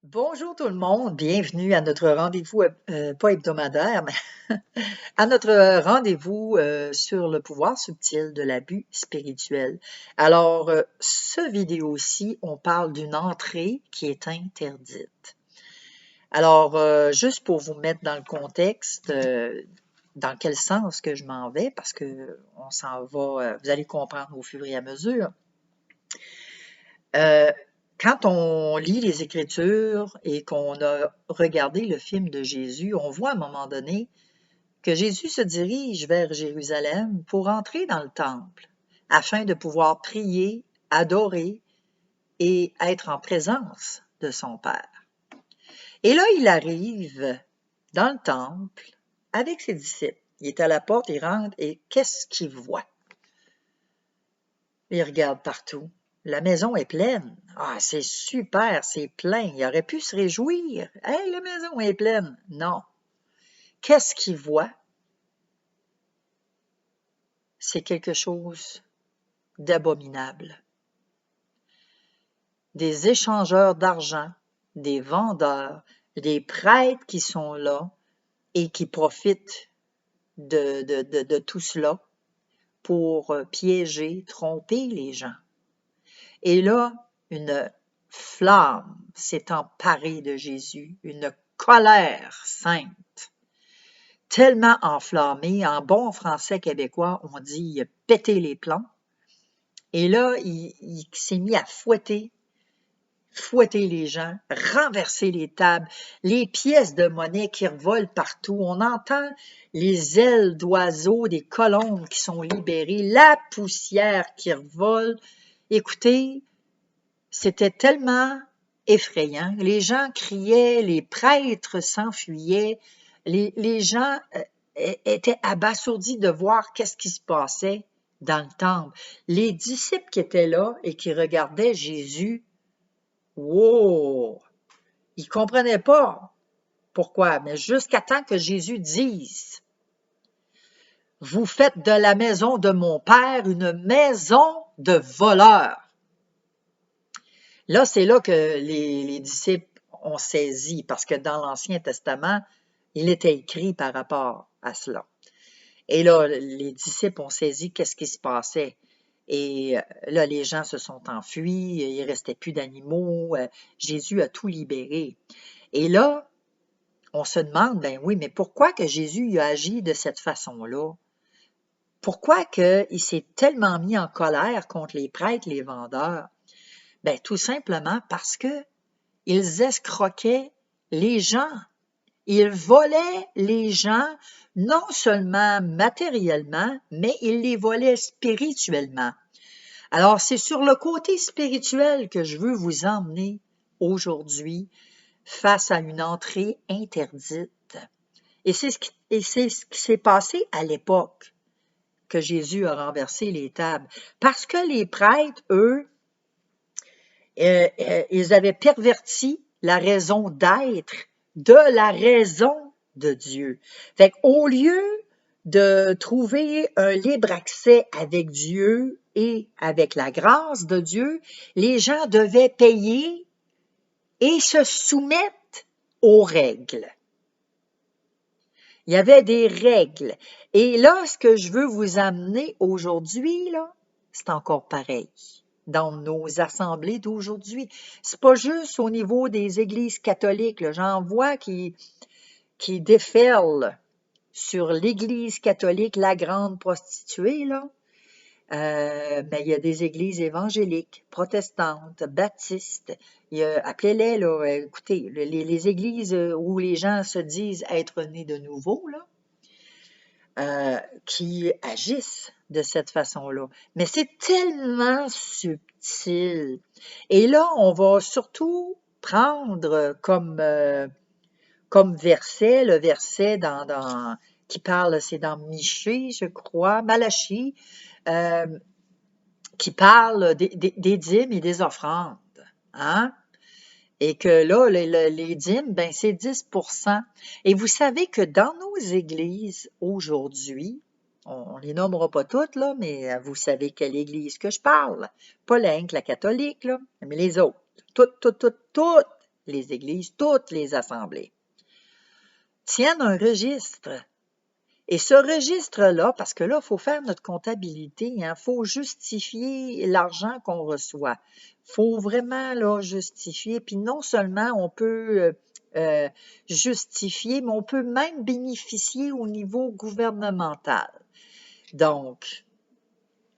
Bonjour tout le monde, bienvenue à notre rendez-vous, pas hebdomadaire, mais à notre rendez-vous sur le pouvoir subtil de l'abus spirituel. Alors, ce vidéo-ci, on parle d'une entrée qui est interdite. Alors, juste pour vous mettre dans le contexte, dans quel sens que je m'en vais, parce que on s'en va, vous allez comprendre au fur et à mesure. Quand on lit les Écritures et qu'on a regardé le film de Jésus, on voit à un moment donné que Jésus se dirige vers Jérusalem pour entrer dans le temple afin de pouvoir prier, adorer et être en présence de son Père. Et là, il arrive dans le temple avec ses disciples. Il est à la porte, il rentre et qu'est-ce qu'il voit? Il regarde partout. La maison est pleine. Ah, c'est super, c'est plein. Il aurait pu se réjouir. Hey, la maison est pleine. Non. Qu'est-ce qu'il voit? C'est quelque chose d'abominable. Des échangeurs d'argent, des vendeurs, des prêtres qui sont là et qui profitent de tout cela pour piéger, tromper les gens. Et là, une flamme s'est emparée de Jésus, une colère sainte, tellement enflammée, en bon français québécois, on dit péter les plombs. Et là, il s'est mis à fouetter les gens, renverser les tables, les pièces de monnaie qui revolent partout. On entend les ailes d'oiseaux, des colombes qui sont libérées, la poussière qui revole. Écoutez, c'était tellement effrayant. Les gens criaient, les prêtres s'enfuyaient, les gens étaient abasourdis de voir qu'est-ce qui se passait dans le temple. Les disciples qui étaient là et qui regardaient Jésus, wow! Ils ne comprenaient pas pourquoi, mais jusqu'à temps que Jésus dise, « Vous faites de la maison de mon Père une maison de voleurs. » Là, c'est là que les disciples ont saisi, parce que dans l'Ancien Testament, il était écrit par rapport à cela. Et là, les disciples ont saisi qu'est-ce qui se passait. Et là, les gens se sont enfuis, il ne restait plus d'animaux, Jésus a tout libéré. Et là, on se demande, ben oui, mais pourquoi que Jésus a agi de cette façon-là? Pourquoi qu'il s'est tellement mis en colère contre les prêtres, les vendeurs? Ben, tout simplement parce que ils escroquaient les gens. Ils volaient les gens, non seulement matériellement, mais ils les volaient spirituellement. Alors, c'est sur le côté spirituel que je veux vous emmener aujourd'hui face à une entrée interdite. Et c'est ce qui s'est passé à l'époque que Jésus a renversé les tables. Parce que les prêtres, eux, ils avaient perverti la raison d'être de la raison de Dieu. Fait qu'au lieu de trouver un libre accès avec Dieu et avec la grâce de Dieu, les gens devaient payer et se soumettre aux règles. Il y avait des règles. Et là, ce que je veux vous amener aujourd'hui, là, c'est encore pareil dans nos assemblées d'aujourd'hui. C'est pas juste au niveau des églises catholiques. J'en vois qui déferlent sur l'Église catholique, la grande prostituée, là. Mais il y a des églises évangéliques, protestantes, baptistes. Appelez-les, là, écoutez, les églises où les gens se disent être nés de nouveau, là, qui agissent de cette façon-là. Mais c'est tellement subtil. Et là, on va surtout prendre comme verset, le verset qui parle, c'est dans Michée, je crois, Malachie, qui parle des dîmes et des offrandes. Hein? Et que là, les dîmes, ben, c'est 10%. Et vous savez que dans nos églises aujourd'hui, on les nommera pas toutes, là, mais vous savez quelle église que je parle. Pas la catholique, là, mais les autres. Toutes les églises, toutes les assemblées, tiennent un registre. Et ce registre-là, parce que là, il faut faire notre comptabilité, il faut justifier l'argent qu'on reçoit. Il faut vraiment là, justifier. Puis non seulement on peut justifier, mais on peut même bénéficier au niveau gouvernemental. Donc,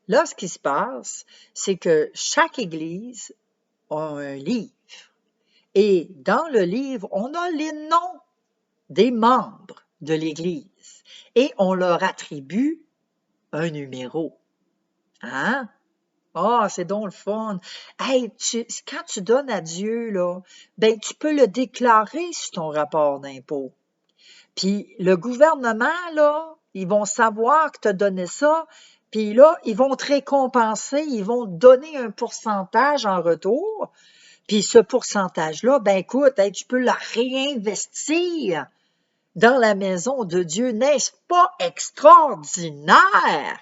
là, ce qui se passe, c'est que chaque Église a un livre. Et dans le livre, on a les noms des membres de l'Église et on leur attribue un numéro. Hein? Ah, c'est donc le fun. Hey, quand tu donnes à Dieu, là, ben, tu peux le déclarer sur ton rapport d'impôt. Puis le gouvernement, là, ils vont savoir que tu as donné ça, puis là, ils vont te récompenser, ils vont te donner un pourcentage en retour. Puis ce pourcentage-là, ben écoute, hey, tu peux le réinvestir dans la maison de Dieu. N'est-ce pas extraordinaire?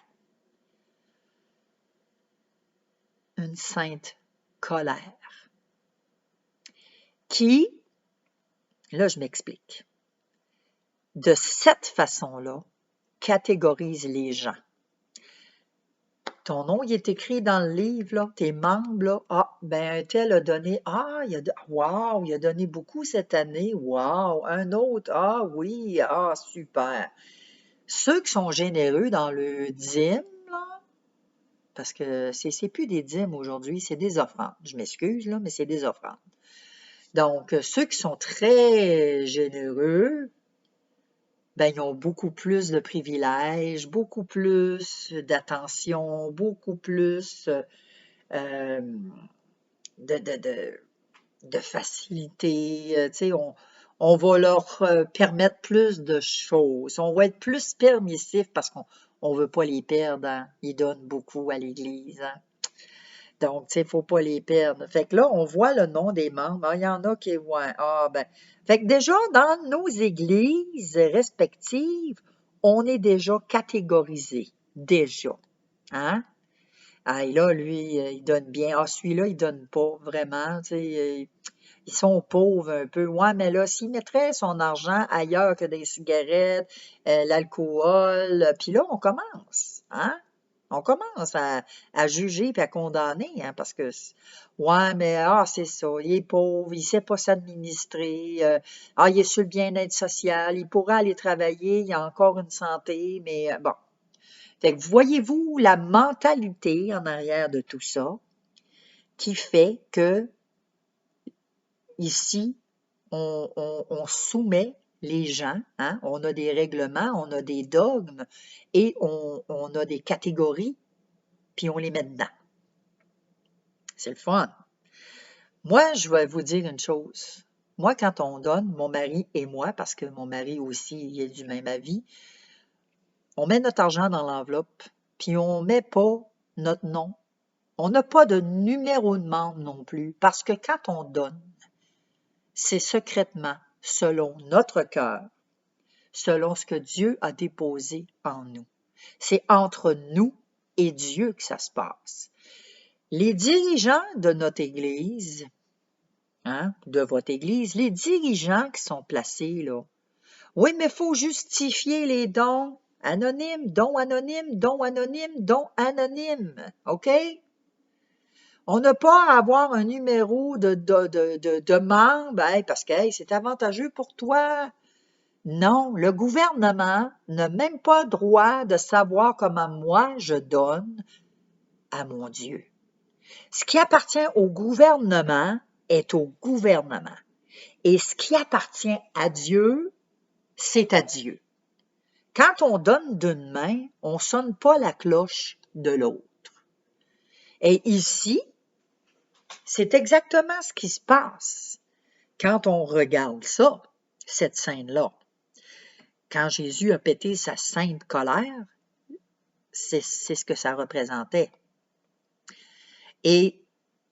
Une sainte colère qui, là je m'explique, de cette façon-là, catégorise les gens. Ton nom, il est écrit dans le livre, là, tes membres, là, ah, ben un tel a donné, wow, il a donné beaucoup cette année, wow, un autre, ah oui, ah, super. Ceux qui sont généreux dans le dîme, là, parce que c'est plus des dîmes aujourd'hui, c'est des offrandes. Je m'excuse, là, mais c'est des offrandes. Donc, ceux qui sont très généreux, ben, ils ont beaucoup plus de privilèges, beaucoup plus d'attention, beaucoup plus de facilité. Tu sais, on va leur permettre plus de choses. On va être plus permissif parce qu'on ne veut pas les perdre. Hein. Ils donnent beaucoup à l'Église. Hein. Donc, tu sais, il ne faut pas les perdre. Fait que là, on voit le nom des membres. Ah, il y en a qui, ouais, ben. Fait que déjà, dans nos églises respectives, on est déjà catégorisé. Déjà. Hein? Ah, et là, lui, il donne bien. Ah, celui-là, il donne pas vraiment. Tu sais, ils sont pauvres un peu. Ouais, mais là, s'il mettrait son argent ailleurs que des cigarettes, l'alcool, puis là, on commence. Hein? On commence à juger et à condamner, hein, parce que, ouais, mais c'est ça, il est pauvre, il ne sait pas s'administrer, il est sur le bien-être social, il pourrait aller travailler, il a encore une santé, mais bon. Fait que voyez-vous la mentalité en arrière de tout ça qui fait que ici, on soumet les gens, hein, on a des règlements, on a des dogmes et on a des catégories, puis on les met dedans. C'est le fun. Moi, je vais vous dire une chose. Moi, quand on donne, mon mari et moi, parce que mon mari aussi, il est du même avis, on met notre argent dans l'enveloppe, puis on ne met pas notre nom. On n'a pas de numéro de membre non plus, parce que quand on donne, c'est secrètement, selon notre cœur, selon ce que Dieu a déposé en nous. C'est entre nous et Dieu que ça se passe. Les dirigeants de notre Église, hein, de votre Église, les dirigeants qui sont placés là, oui, mais il faut justifier les dons anonymes, dons anonymes, dons anonymes, dons anonymes, OK? On n'a pas à avoir un numéro de membre, parce que hey, c'est avantageux pour toi. Non, le gouvernement n'a même pas droit de savoir comment moi je donne à mon Dieu. Ce qui appartient au gouvernement est au gouvernement. Et ce qui appartient à Dieu, c'est à Dieu. Quand on donne d'une main, on ne sonne pas la cloche de l'autre. Et ici, c'est exactement ce qui se passe quand on regarde ça, cette scène-là. Quand Jésus a pété sa sainte colère, c'est ce que ça représentait. Et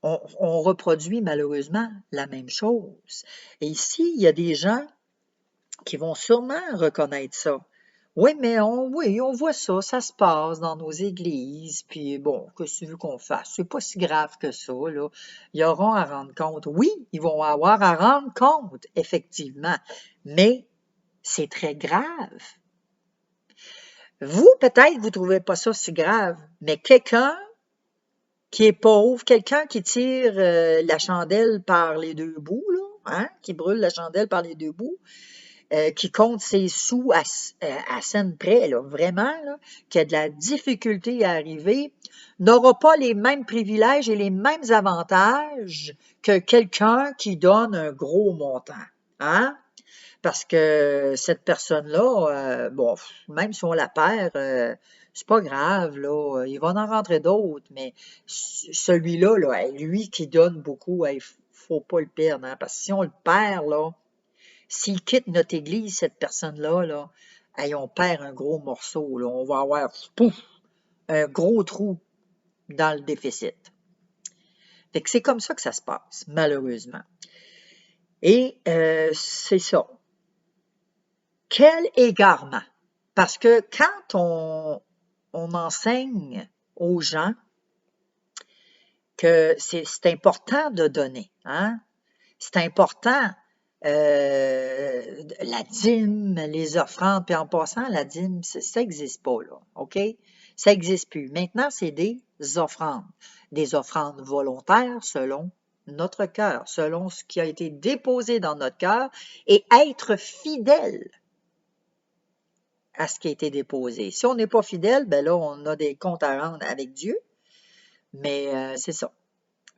on reproduit malheureusement la même chose. Et ici, il y a des gens qui vont sûrement reconnaître ça. Oui, mais oui, on voit ça, ça se passe dans nos églises, puis bon, qu'est-ce que tu veux qu'on fasse? C'est pas si grave que ça, là. Ils auront à rendre compte. Oui, ils vont avoir à rendre compte, effectivement, mais c'est très grave. Vous, peut-être, vous trouvez pas ça si grave, mais quelqu'un qui est pauvre, quelqu'un qui tire la chandelle par les deux bouts, là, hein, qui brûle la chandelle par les deux bouts, qui compte ses sous à scène près, là, vraiment, là, qui a de la difficulté à arriver, n'aura pas les mêmes privilèges et les mêmes avantages que quelqu'un qui donne un gros montant. Hein? Parce que cette personne-là, bon, même si on la perd, c'est pas grave, là, il va en rentrer d'autres, mais celui-là, là, lui qui donne beaucoup, il faut pas le perdre, hein, parce que si on le perd, là, s'il quitte notre église, cette personne-là, là, hey, on perd un gros morceau, là, on va avoir, pouf, un gros trou dans le déficit. Fait que c'est comme ça que ça se passe, malheureusement. Et c'est ça. Quel égarement! Parce que quand on enseigne aux gens que c'est important de donner, hein? C'est important, la dîme, les offrandes, puis en passant, la dîme, ça n'existe pas, là, OK? Ça n'existe plus. Maintenant, c'est des offrandes volontaires selon notre cœur, selon ce qui a été déposé dans notre cœur, et être fidèle à ce qui a été déposé. Si on n'est pas fidèle, ben là, on a des comptes à rendre avec Dieu, mais c'est ça.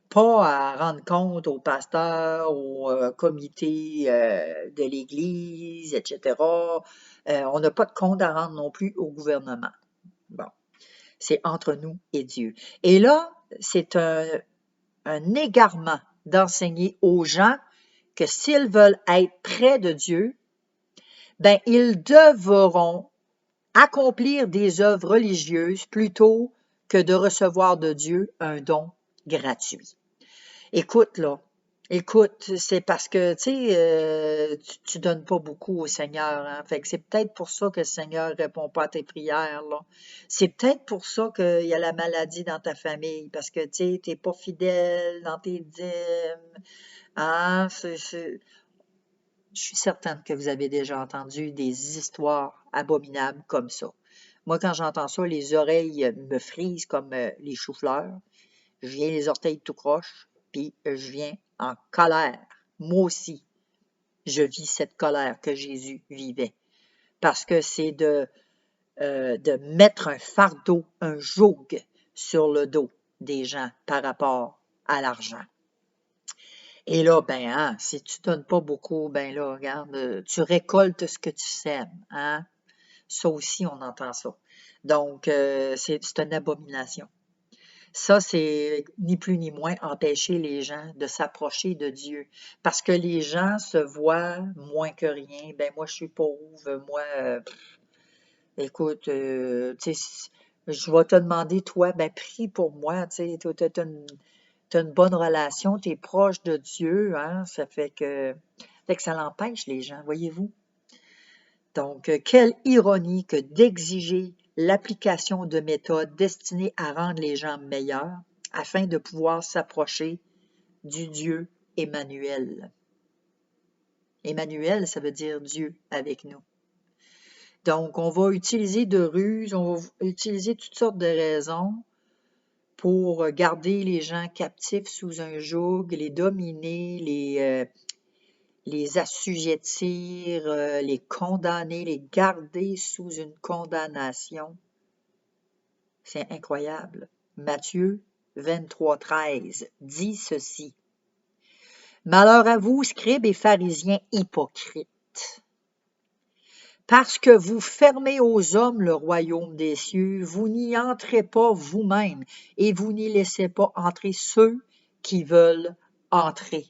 Pas à rendre compte au pasteur, au comité de l'Église, etc. On n'a pas de compte à rendre non plus au gouvernement. Bon, c'est entre nous et Dieu. Et là, c'est un égarement d'enseigner aux gens que s'ils veulent être près de Dieu, ben ils devront accomplir des œuvres religieuses plutôt que de recevoir de Dieu un don gratuit. Écoute, là, écoute, c'est parce que, tu sais, tu donnes pas beaucoup au Seigneur, hein. Fait que c'est peut-être pour ça que le Seigneur répond pas à tes prières, là. C'est peut-être pour ça qu'il y a la maladie dans ta famille, parce que, tu sais, t'es pas fidèle dans tes dîmes, hein. Je suis certaine que vous avez déjà entendu des histoires abominables comme ça. Moi, quand j'entends ça, les oreilles me frisent comme les choux-fleurs. Je viens les orteils tout croche, puis je viens en colère. Moi aussi, je vis cette colère que Jésus vivait. Parce que c'est de mettre un fardeau, un joug sur le dos des gens par rapport à l'argent. Et là, ben, hein, si tu donnes pas beaucoup, ben là, regarde, tu récoltes ce que tu sèmes, hein. Ça aussi, on entend ça. Donc, c'est une abomination. Ça, c'est ni plus ni moins empêcher les gens de s'approcher de Dieu. Parce que les gens se voient moins que rien. Ben, moi, je suis pauvre. Moi, écoute, tu sais, je vais te demander, toi, ben, prie pour moi. Tu sais, tu as une bonne relation, tu es proche de Dieu, hein. Ça fait que ça l'empêche les gens, voyez-vous. Donc, quelle ironie que d'exiger l'application de méthodes destinées à rendre les gens meilleurs afin de pouvoir s'approcher du Dieu Emmanuel. Emmanuel, ça veut dire Dieu avec nous. Donc, on va utiliser de ruses, on va utiliser toutes sortes de raisons pour garder les gens captifs sous un joug, les dominer, les assujettir, les condamner, les garder sous une condamnation. C'est incroyable. Matthieu 23:13 dit ceci. Malheur à vous, scribes et pharisiens hypocrites, parce que vous fermez aux hommes le royaume des cieux, vous n'y entrez pas vous-même et vous n'y laissez pas entrer ceux qui veulent entrer.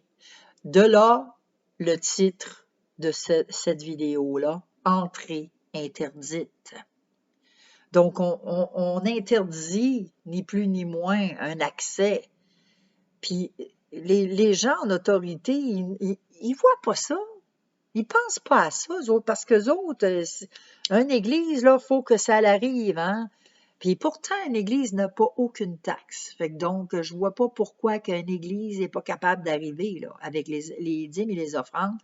De là, le titre de cette vidéo-là, Entrée interdite. Donc, on interdit ni plus ni moins un accès. Puis, les gens en autorité, ils voient pas ça. Ils pensent pas à ça, eux autres, parce qu'eux autres, une église, là, faut que ça l'arrive, hein. Puis pourtant, une église n'a pas aucune taxe. Fait que donc, je vois pas pourquoi qu'une église n'est pas capable d'arriver, là, avec les dîmes et les offrandes.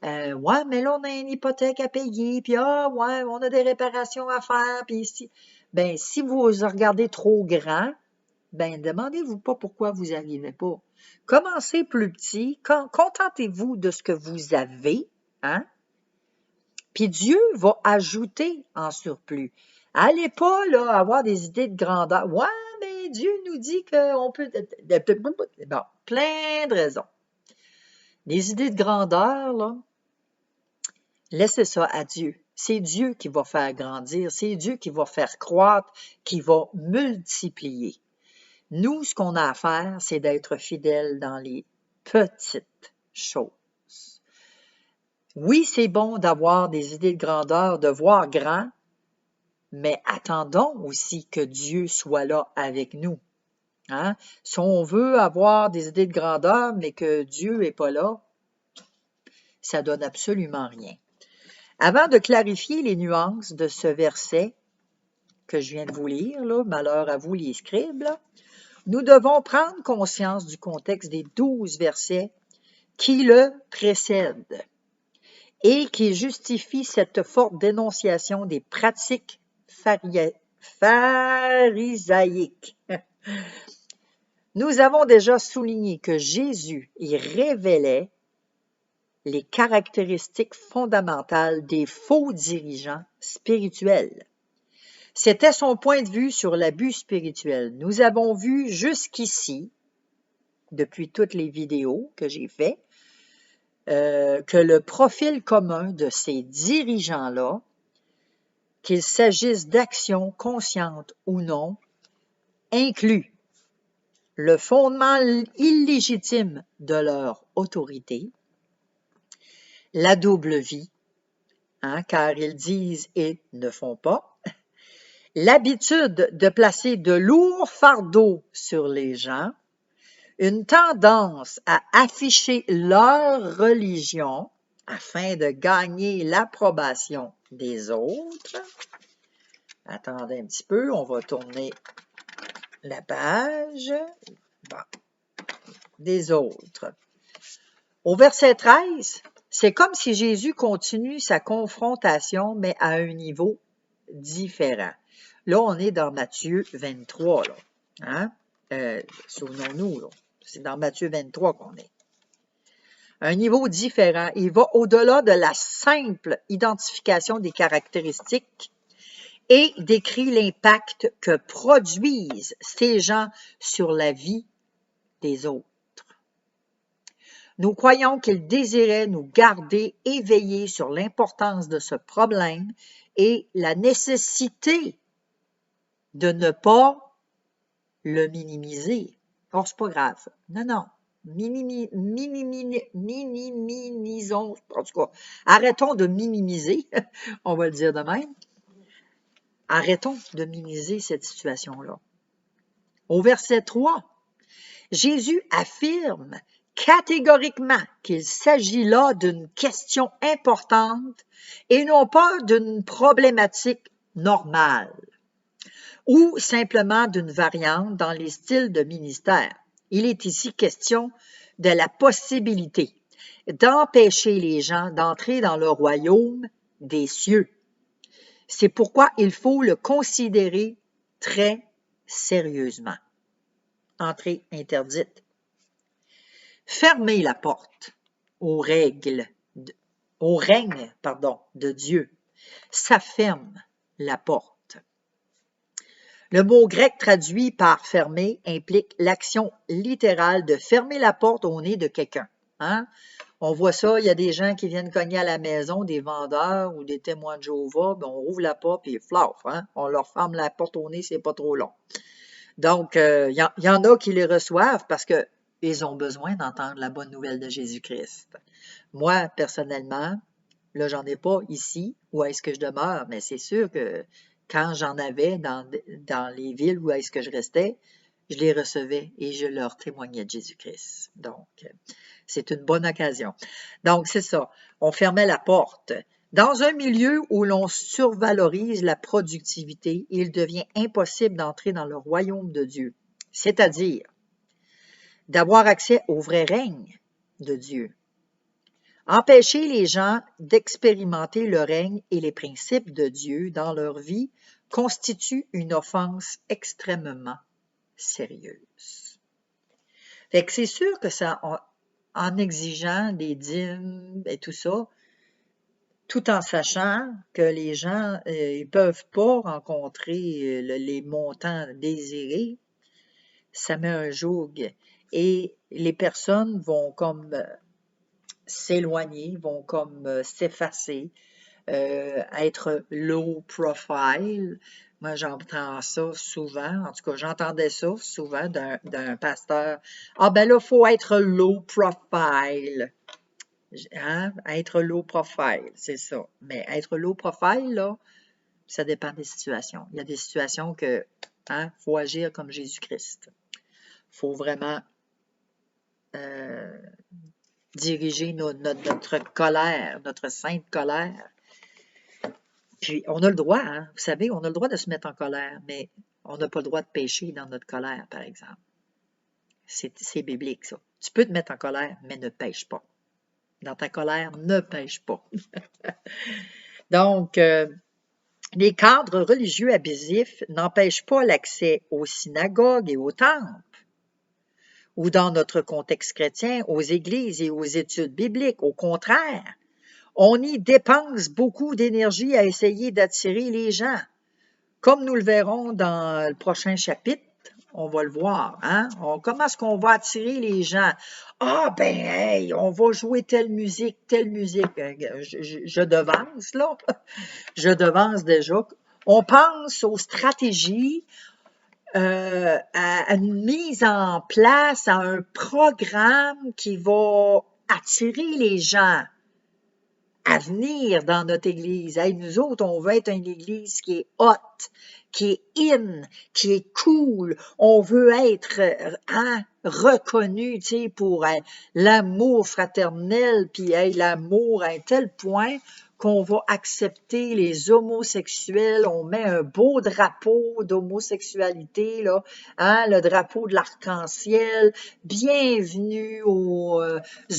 Ouais, mais là, on a une hypothèque à payer, puis ah, ouais, on a des réparations à faire, puis ici. Ben, si vous regardez trop grand, ben, demandez-vous pas pourquoi vous n'arrivez pas. Commencez plus petit, contentez-vous de ce que vous avez, hein? Puis Dieu va ajouter en surplus. Allez pas là avoir des idées de grandeur. Ouais, mais Dieu nous dit qu'on peut. Bon, plein de raisons. Les idées de grandeur, là, laissez ça à Dieu. C'est Dieu qui va faire grandir, c'est Dieu qui va faire croître, qui va multiplier. Nous, ce qu'on a à faire, c'est d'être fidèles dans les petites choses. Oui, c'est bon d'avoir des idées de grandeur, de voir grand, mais attendons aussi que Dieu soit là avec nous. Hein? Si on veut avoir des idées de grandeur, mais que Dieu n'est pas là, ça donne absolument rien. Avant de clarifier les nuances de ce verset que je viens de vous lire, là, malheur à vous les scribes, là, nous devons prendre conscience du contexte des 12 versets qui le précèdent et qui justifient cette forte dénonciation des pratiques pharisaïques. Nous avons déjà souligné que Jésus y révélait les caractéristiques fondamentales des faux dirigeants spirituels. C'était son point de vue sur l'abus spirituel. Nous avons vu jusqu'ici, depuis toutes les vidéos que j'ai faites, que le profil commun de ces dirigeants-là, qu'il s'agisse d'actions conscientes ou non, inclut le fondement illégitime de leur autorité, la double vie, hein, car ils disent et ne font pas, l'habitude de placer de lourds fardeaux sur les gens, une tendance à afficher leur religion afin de gagner l'approbation des autres. Attendez un petit peu, on va tourner la page. Bon. Des autres. Au verset 13, c'est comme si Jésus continue sa confrontation, mais à un niveau différent. Là, on est dans Matthieu 23. Là. Hein? Souvenons-nous, là. C'est dans Matthieu 23 qu'on est. Un niveau différent. Il va au-delà de la simple identification des caractéristiques et décrit l'impact que produisent ces gens sur la vie des autres. Nous croyons qu'il désirait nous garder éveillés sur l'importance de ce problème et la nécessité de ne pas le minimiser. Or, c'est pas grave. Non. Minimisons, en tout cas, arrêtons de minimiser, on va le dire de même. Arrêtons de minimiser cette situation-là. Au verset 3, Jésus affirme catégoriquement qu'il s'agit là d'une question importante et non pas d'une problématique normale ou simplement d'une variante dans les styles de ministère. Il est ici question de la possibilité d'empêcher les gens d'entrer dans le royaume des cieux. C'est pourquoi il faut le considérer très sérieusement. Entrée interdite. Fermez la porte au règne de Dieu. Ça ferme la porte. Le mot grec traduit par fermer implique l'action littérale de fermer la porte au nez de quelqu'un. Hein? On voit ça, il y a des gens qui viennent cogner à la maison, des vendeurs ou des témoins de Jéhovah, ben on ouvre la porte et flaf, hein? On leur ferme la porte au nez, c'est pas trop long. Donc, il y en a qui les reçoivent parce que ils ont besoin d'entendre la bonne nouvelle de Jésus-Christ. Moi, personnellement, là, j'en ai pas ici, où est-ce que je demeure, mais c'est sûr que quand j'en avais dans les villes où est-ce que je restais, je les recevais et je leur témoignais de Jésus-Christ. Donc, c'est une bonne occasion. Donc, c'est ça. On fermait la porte. Dans un milieu où l'on survalorise la productivité, il devient impossible d'entrer dans le royaume de Dieu, c'est-à-dire d'avoir accès au vrai règne de Dieu. Empêcher les gens d'expérimenter le règne et les principes de Dieu dans leur vie constitue une offense extrêmement sérieuse. Fait que c'est sûr que ça, en exigeant des dîmes et tout ça, tout en sachant que les gens ne peuvent pas rencontrer les montants désirés, ça met un joug et les personnes vont comme s'éloigner, vont comme s'effacer, être low profile. Moi, j'entends ça souvent, en tout cas, j'entendais ça souvent d'un pasteur. Ah ben là, il faut être low profile. Hein? Être low profile, c'est ça. Mais être low profile, là, ça dépend des situations. Il y a des situations que, hein, faut agir comme Jésus-Christ. Faut vraiment diriger notre colère, notre sainte colère. Puis, on a le droit, hein, vous savez, on a le droit de se mettre en colère, mais on n'a pas le droit de pécher dans notre colère, par exemple. C'est biblique, ça. Tu peux te mettre en colère, mais ne pêche pas. Dans ta colère, ne pêche pas. Donc, les cadres religieux abusifs n'empêchent pas l'accès aux synagogues et aux temples, ou dans notre contexte chrétien, aux églises et aux études bibliques. Au contraire, on y dépense beaucoup d'énergie à essayer d'attirer les gens. Comme nous le verrons dans le prochain chapitre, on va le voir. Hein? Comment est-ce qu'on va attirer les gens? Ah, ben, hey, on va jouer telle musique, telle musique. Je devance, là. Je devance déjà. On pense aux stratégies, à une mise en place, à un programme qui va attirer les gens à venir dans notre église. Hey, nous autres, on veut être une église qui est hot, qui est in, qui est cool. On veut être reconnu, tu sais, pour l'amour fraternel, puis l'amour à un tel point qu'on va accepter les homosexuels. On met un beau drapeau d'homosexualité, là, hein, le drapeau de l'arc-en-ciel. Bienvenue aux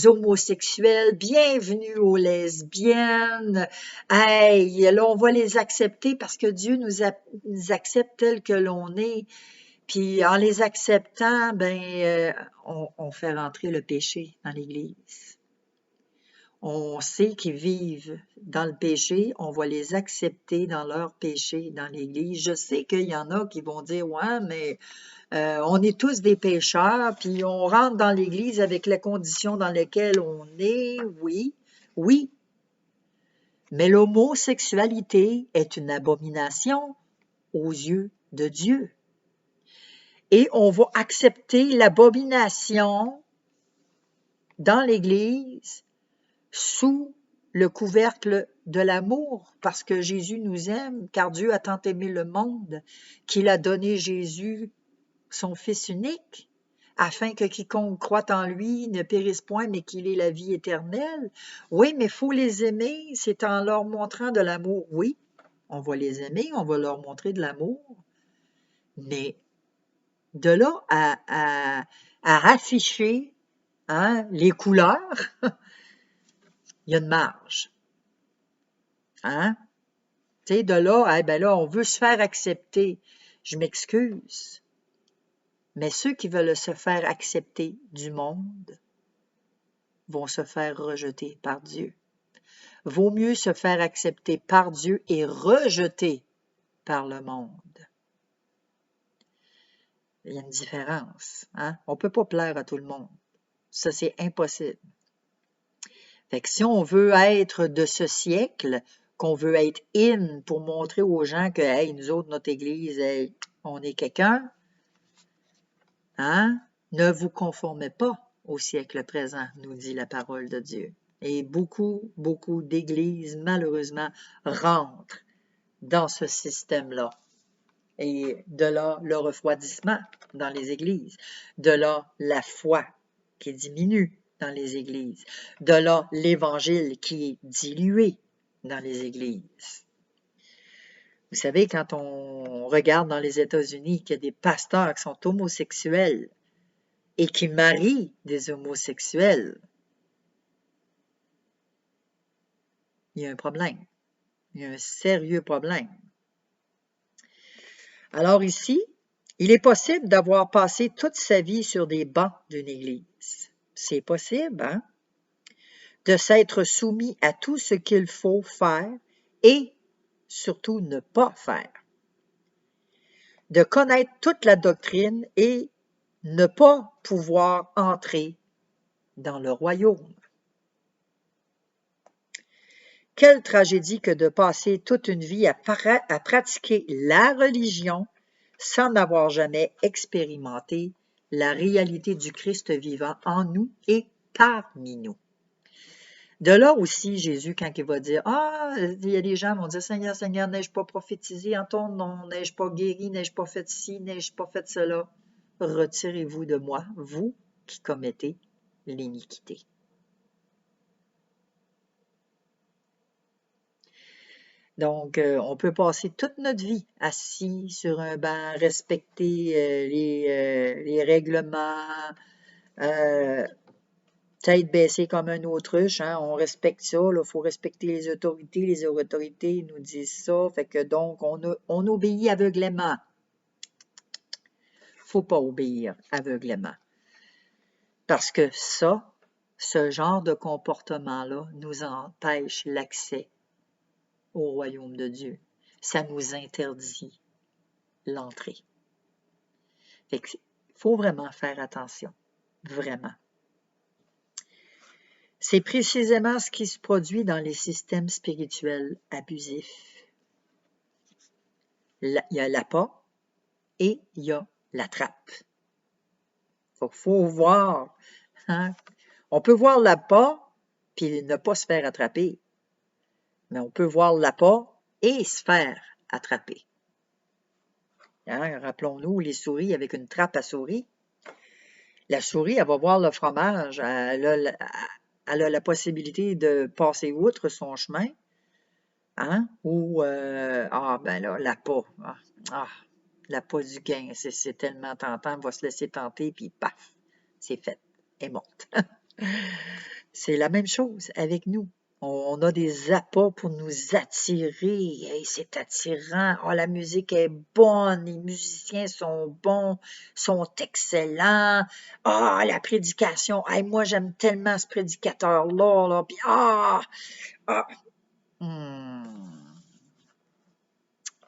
homosexuels, bienvenue aux lesbiennes. Hey, là, on va les accepter parce que Dieu nous accepte tels que l'on est. Puis en les acceptant, ben, on fait rentrer le péché dans l'Église. On sait qu'ils vivent dans le péché, on va les accepter dans leur péché dans l'Église. Je sais qu'il y en a qui vont dire, ouais, mais on est tous des pécheurs, puis on rentre dans l'Église avec les conditions dans lesquelles on est, oui, oui. Mais l'homosexualité est une abomination aux yeux de Dieu. Et on va accepter l'abomination dans l'Église sous le couvercle de l'amour, parce que Jésus nous aime, car Dieu a tant aimé le monde qu'il a donné Jésus, son Fils unique, afin que quiconque croit en lui ne périsse point, mais qu'il ait la vie éternelle. Oui, mais il faut les aimer, c'est en leur montrant de l'amour. Oui, on va les aimer, on va leur montrer de l'amour, mais de là à afficher les couleurs, il y a une marge. Hein? Tu sais, de là, ben là, on veut se faire accepter. Je m'excuse. Mais ceux qui veulent se faire accepter du monde vont se faire rejeter par Dieu. Vaut mieux se faire accepter par Dieu et rejeter par le monde. Il y a une différence. Hein? On ne peut pas plaire à tout le monde. Ça, c'est impossible. Fait que si on veut être de ce siècle, qu'on veut être in pour montrer aux gens que, hey, nous autres, notre Église, hey, on est quelqu'un, hein? Ne vous conformez pas au siècle présent, nous dit la parole de Dieu. Et beaucoup, beaucoup d'églises, malheureusement, rentrent dans ce système-là. Et de là, le refroidissement dans les églises. De là, la foi qui diminue dans les églises. De là, l'Évangile qui est dilué dans les églises. Vous savez, quand on regarde dans les États-Unis qu'il y a des pasteurs qui sont homosexuels et qui marient des homosexuels, il y a un problème. Il y a un sérieux problème. Alors ici, il est possible d'avoir passé toute sa vie sur des bancs d'une église. C'est possible, hein? De s'être soumis à tout ce qu'il faut faire et surtout ne pas faire. De connaître toute la doctrine et ne pas pouvoir entrer dans le royaume. Quelle tragédie que de passer toute une vie à pratiquer la religion sans n'avoir jamais expérimenté la réalité du Christ vivant en nous et parmi nous. De là aussi, Jésus, quand il va dire, il y a des gens qui vont dire, Seigneur, Seigneur, n'ai-je pas prophétisé en ton nom, n'ai-je pas guéri, n'ai-je pas fait ci, n'ai-je pas fait cela. Retirez-vous de moi, vous qui commettez l'iniquité. Donc, on peut passer toute notre vie assis sur un banc, respecter les règlements, tête baissée comme un autruche, hein, on respecte ça, il faut respecter les autorités nous disent ça, fait que donc on obéit aveuglément. Faut pas obéir aveuglément. Parce que ça, ce genre de comportement-là nous empêche l'accès au royaume de Dieu. Ça nous interdit l'entrée. Fait que faut vraiment faire attention. Vraiment. C'est précisément ce qui se produit dans les systèmes spirituels abusifs. Il y a l'appât et il y a la trappe. Faut voir. Hein? On peut voir l'appât puis ne pas se faire attraper. Mais on peut voir l'appât et se faire attraper. Hein? Rappelons-nous les souris avec une trappe à souris. La souris, elle va voir le fromage, elle a la possibilité de passer outre son chemin, hein? Ou, ben là, l'appât, l'appât du gain, c'est tellement tentant, elle va se laisser tenter, puis paf, c'est fait, elle monte. C'est la même chose avec nous. On a des appâts pour nous attirer. Hey, c'est attirant. Oh, la musique est bonne. Les musiciens sont bons, sont excellents. Ah, la prédication. Hey, moi, j'aime tellement ce prédicateur-là. Là. Puis,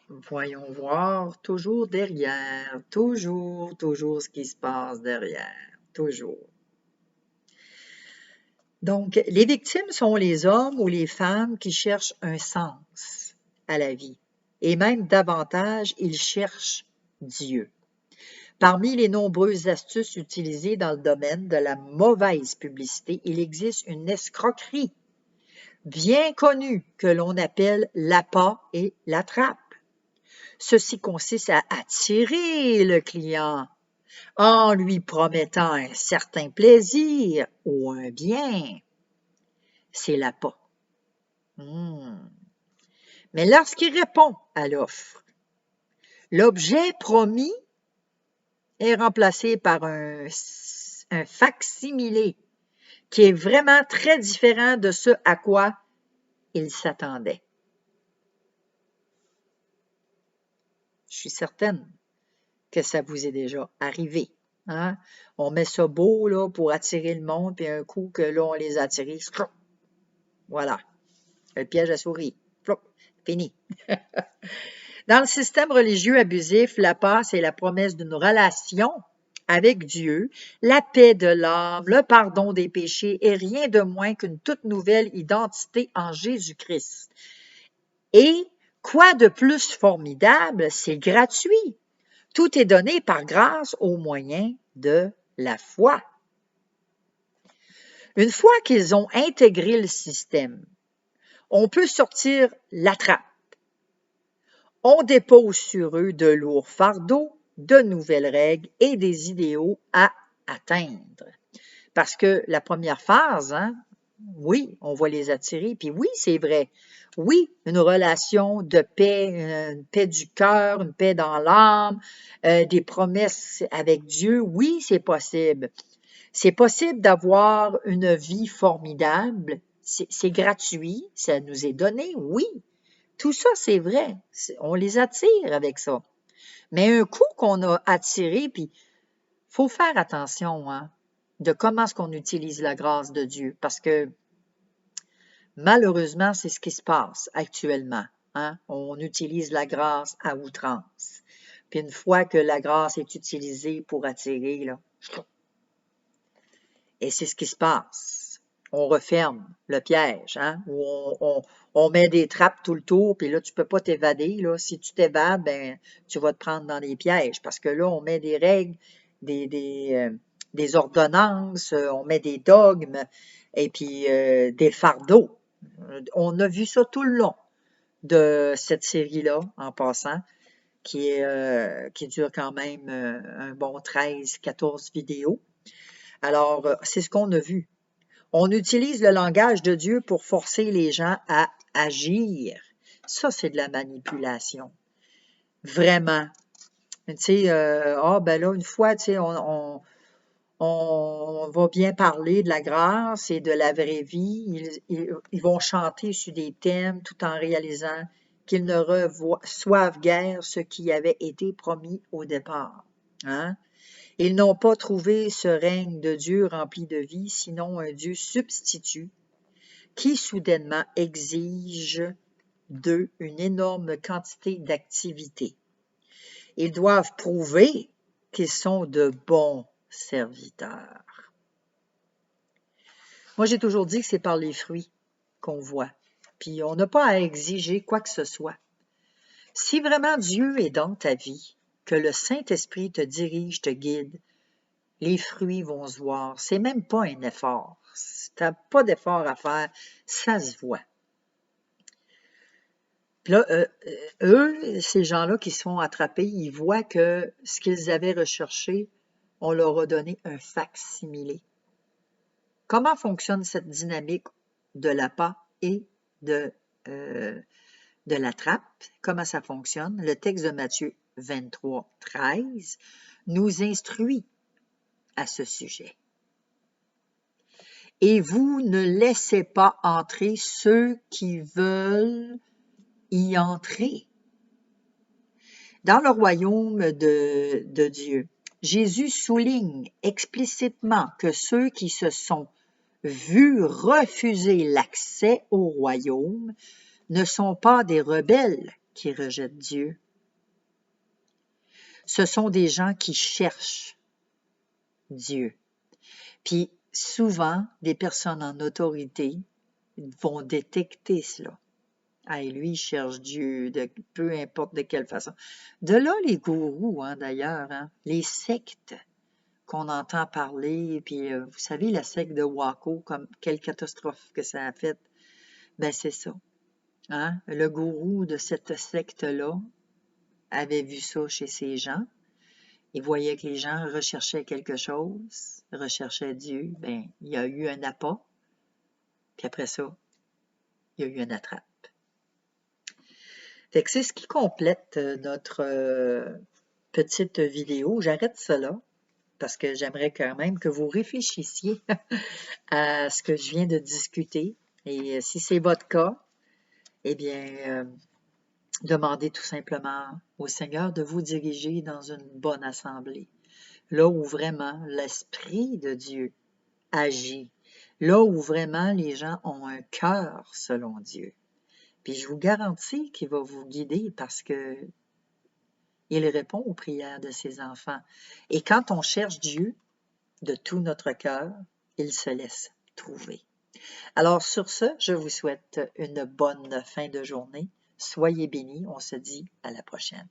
Voyons voir. Toujours derrière. Toujours ce qui se passe derrière. Toujours. Donc, les victimes sont les hommes ou les femmes qui cherchent un sens à la vie. Et même davantage, ils cherchent Dieu. Parmi les nombreuses astuces utilisées dans le domaine de la mauvaise publicité, il existe une escroquerie bien connue que l'on appelle l'appât et la trappe. Ceci consiste à attirer le client en lui promettant un certain plaisir ou un bien. C'est l'appât. Mais lorsqu'il répond à l'offre, l'objet promis est remplacé par un fac-similé qui est vraiment très différent de ce à quoi il s'attendait. Je suis certaine que ça vous est déjà arrivé. Hein? On met ça beau là, pour attirer le monde, puis un coup que là, on les a attirés, voilà, le piège à souris, fini. Dans le système religieux abusif, la passe est la promesse d'une relation avec Dieu, la paix de l'âme, le pardon des péchés et rien de moins qu'une toute nouvelle identité en Jésus-Christ. Et quoi de plus formidable, c'est gratuit. Tout est donné par grâce au moyen de la foi. Une fois qu'ils ont intégré le système, on peut sortir la trappe. On dépose sur eux de lourds fardeaux, de nouvelles règles et des idéaux à atteindre. Parce que la première phase, hein, oui, on va les attirer, puis oui, c'est vrai. Oui, une relation de paix, une paix du cœur, une paix dans l'âme, des promesses avec Dieu, oui, c'est possible. C'est possible d'avoir une vie formidable, c'est gratuit, ça nous est donné, oui. Tout ça, c'est vrai. On les attire avec ça. Mais un coup qu'on a attiré, puis faut faire attention, hein, de comment est-ce qu'on utilise la grâce de Dieu, parce que malheureusement, c'est ce qui se passe actuellement, hein. On utilise la grâce à outrance. Puis une fois que la grâce est utilisée pour attirer, là, et c'est ce qui se passe. On referme le piège, hein, où on met des trappes tout le tour, puis là, tu peux pas t'évader, là. Si tu t'évades, ben, tu vas te prendre dans des pièges, parce que là, on met des règles, des ordonnances, on met des dogmes, et puis des fardeaux. On a vu ça tout le long de cette série-là, en passant, qui dure quand même un bon 13-14 vidéos. Alors, c'est ce qu'on a vu. On utilise le langage de Dieu pour forcer les gens à agir. Ça, c'est de la manipulation. Vraiment. Tu sais, ben là, une fois, tu sais, on va bien parler de la grâce et de la vraie vie. Ils vont chanter sur des thèmes tout en réalisant qu'ils ne reçoivent guère ce qui avait été promis au départ. Hein? Ils n'ont pas trouvé ce règne de Dieu rempli de vie, sinon un Dieu substitut qui soudainement exige d'eux une énorme quantité d'activité. Ils doivent prouver qu'ils sont de bons serviteurs. Moi, j'ai toujours dit que c'est par les fruits qu'on voit. Puis on n'a pas à exiger quoi que ce soit. Si vraiment Dieu est dans ta vie, que le Saint-Esprit te dirige, te guide, les fruits vont se voir. C'est même pas un effort. Tu n'as pas d'effort à faire, ça se voit. Puis là, eux, ces gens-là qui se font attraper, ils voient que ce qu'ils avaient recherché, on leur a donné un fac-similé. Comment fonctionne cette dynamique de l'appât et de la trappe? Comment ça fonctionne? Le texte de Matthieu 23, 13 nous instruit à ce sujet. Et vous ne laissez pas entrer ceux qui veulent y entrer dans le royaume de Dieu. Jésus souligne explicitement que ceux qui se sont vus refuser l'accès au royaume ne sont pas des rebelles qui rejettent Dieu. Ce sont des gens qui cherchent Dieu. Puis souvent, des personnes en autorité vont détecter cela. Ah, et lui, il cherche Dieu, peu importe de quelle façon. De là, les gourous, hein, d'ailleurs, hein, les sectes qu'on entend parler, puis vous savez, la secte de Waco, comme quelle catastrophe que ça a fait, ben c'est ça. Hein? Le gourou de cette secte-là avait vu ça chez ces gens. Il voyait que les gens recherchaient quelque chose, recherchaient Dieu, ben il y a eu un appât, puis après ça, il y a eu une attrape. Fait que c'est ce qui complète notre petite vidéo. J'arrête cela parce que j'aimerais quand même que vous réfléchissiez à ce que je viens de discuter. Et si c'est votre cas, eh bien, demandez tout simplement au Seigneur de vous diriger dans une bonne assemblée, là où vraiment l'Esprit de Dieu agit, là où vraiment les gens ont un cœur selon Dieu. Puis je vous garantis qu'il va vous guider parce que il répond aux prières de ses enfants. Et quand on cherche Dieu de tout notre cœur, il se laisse trouver. Alors sur ce, je vous souhaite une bonne fin de journée. Soyez bénis. On se dit à la prochaine.